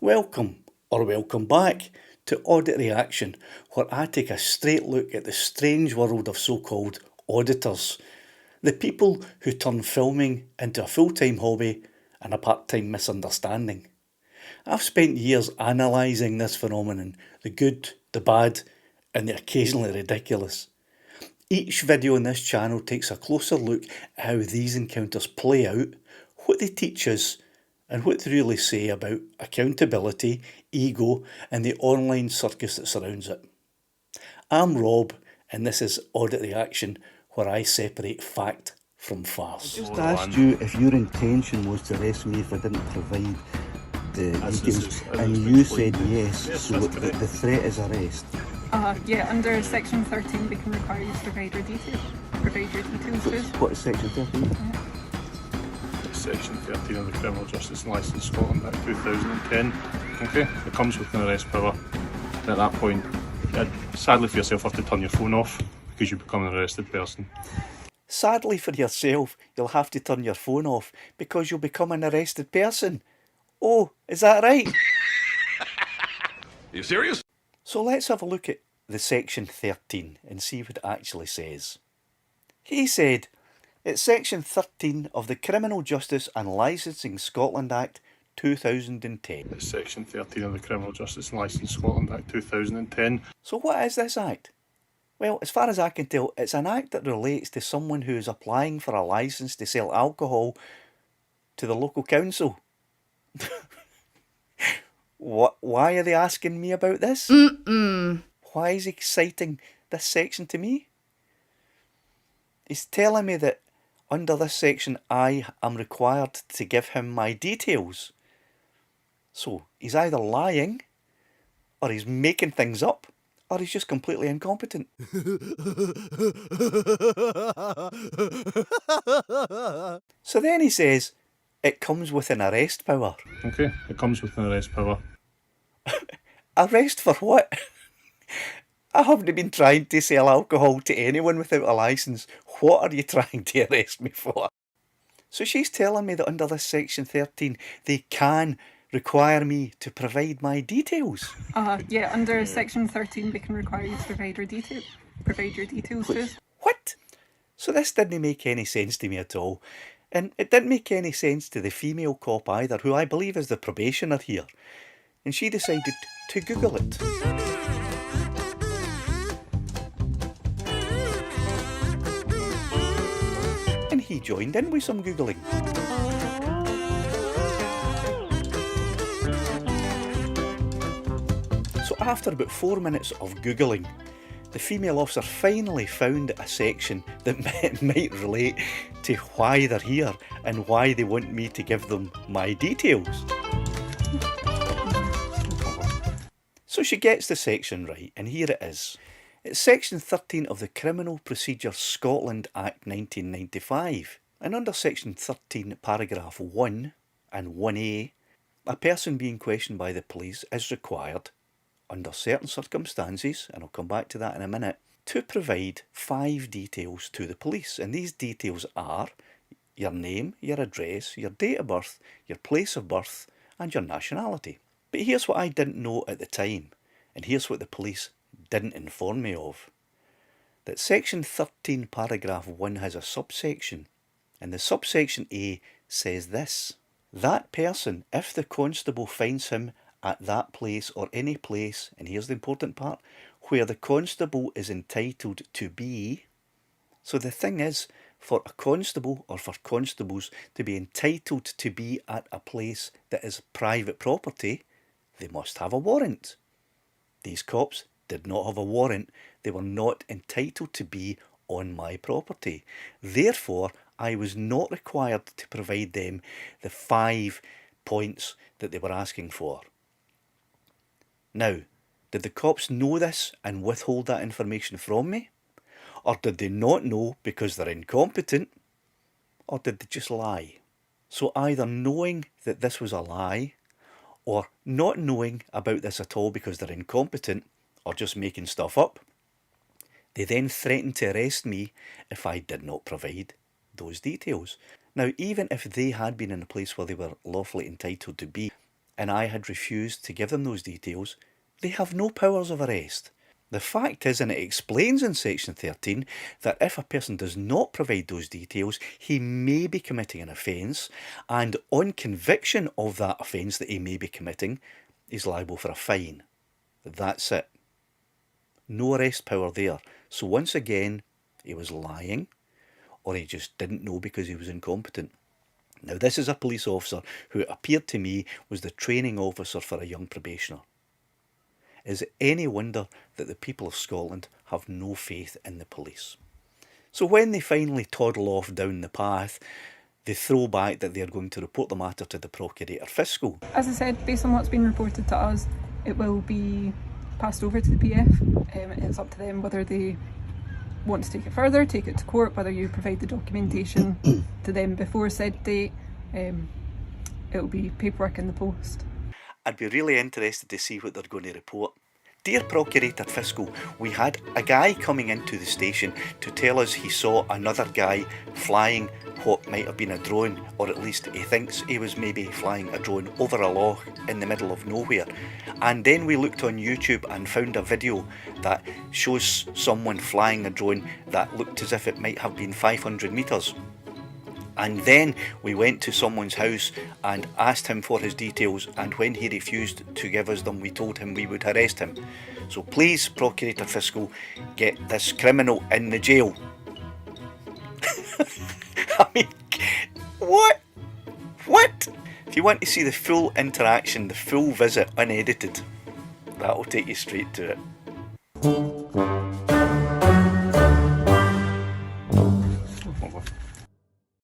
Welcome, or welcome back, to Audit Reaction, where I take a straight look at the strange world of so-called auditors, the people who turn filming into a full-time hobby and a part-time misunderstanding. I've spent years analysing this phenomenon, the good, the bad, and the occasionally ridiculous. Each video on this channel takes a closer look at how these encounters play out, what they teach us, and what they really say about accountability, ego, and the online circus that surrounds it. I'm Rob, and this is Audit Reaction, where I separate fact from farce. I just asked you if your intention was to arrest me if I didn't provide the details, and you said yes, so the threat is arrest. Yeah, under section 13 we can require you to provide your details. What is section 13? Section 13 of the Criminal Justice and Licence Scotland Act 2010. Okay, it comes with an arrest power. At that point, sadly for yourself, have to turn your phone off because you become an arrested person. Sadly for yourself, you'll have to turn your phone off because you'll become an arrested person. Oh, is that right? Are you serious? So let's have a look at the section 13 and see what it actually says. He said, it's section 13 of the Criminal Justice and Licensing Scotland Act 2010. It's section 13 of the Criminal Justice and Licence Scotland Act 2010. So what is this act? Well, as far as I can tell, it's an act that relates to someone who is applying for a licence to sell alcohol to the local council. Why are they asking me about this? Why is he citing this section to me? He's telling me that under this section I am required to give him my details. So he's either lying, or he's making things up, or he's just completely incompetent. So then he says, it comes with an arrest power. Okay, it comes with an arrest power. Arrest for what? I haven't been trying to sell alcohol to anyone without a licence. What are you trying to arrest me for? So she's telling me that under this section 13 they can require me to provide my details. Yeah, under section 13 we can require you to provide your details too. What? So this didn't make any sense to me at all. And it didn't make any sense to the female cop either, who I believe is the probationer here. And she decided to Google it. And he joined in with some Googling. So after about 4 minutes of Googling, the female officer finally found a section that might relate to why they're here and why they want me to give them my details. So she gets the section right, and here it is. It's section 13 of the Criminal Procedure Scotland Act 1995. And under section 13, paragraph 1 and 1A, a person being questioned by the police is required, under certain circumstances, and I'll come back to that in a minute, to provide 5 details to the police. And these details are your name, your address, your date of birth, your place of birth, and your nationality. But here's what I didn't know at the time, and here's what the police didn't inform me of. That section 13 paragraph 1 has a subsection, and the subsection A says this: that person, if the constable finds him at that place or any place, and here's the important part, where the constable is entitled to be. So the thing is, for a constable or for constables to be entitled to be at a place that is private property, they must have a warrant. These cops did not have a warrant. They were not entitled to be on my property. Therefore, I was not required to provide them the 5 points that they were asking for. Now, did the cops know this and withhold that information from me? Or did they not know because they're incompetent? Or did they just lie? So either knowing that this was a lie, or not knowing about this at all because they're incompetent, or just making stuff up, they then threatened to arrest me if I did not provide those details. Now, even if they had been in a place where they were lawfully entitled to be, and I had refused to give them those details, they have no powers of arrest. The fact is, and it explains in section 13, that if a person does not provide those details, he may be committing an offence, and on conviction of that offence that he may be committing, he's liable for a fine. That's it. No arrest power there. So once again, he was lying, or he just didn't know because he was incompetent. Now, this is a police officer who it appeared to me was the training officer for a young probationer. Is it any wonder that the people of Scotland have no faith in the police? So when they finally toddle off down the path, they throw back that they are going to report the matter to the Procurator Fiscal. As I said, based on what's been reported to us, it will be passed over to the PF. It's up to them whether they want to take it further, take it to court, whether you provide the documentation to them before said date. It'll be paperwork in the post. I'd be really interested to see what they're going to report. Dear Procurator Fiscal, we had a guy coming into the station to tell us he saw another guy flying what might have been a drone, or at least he thinks he was maybe flying a drone over a loch in the middle of nowhere. And then we looked on YouTube and found a video that shows someone flying a drone that looked as if it might have been 500 metres. And then we went to someone's house and asked him for his details, and when he refused to give us them, we told him we would arrest him. So please, Procurator Fiscal, get this criminal in the jail. I mean, what? What? If you want to see the full interaction, the full visit unedited, that'll take you straight to it.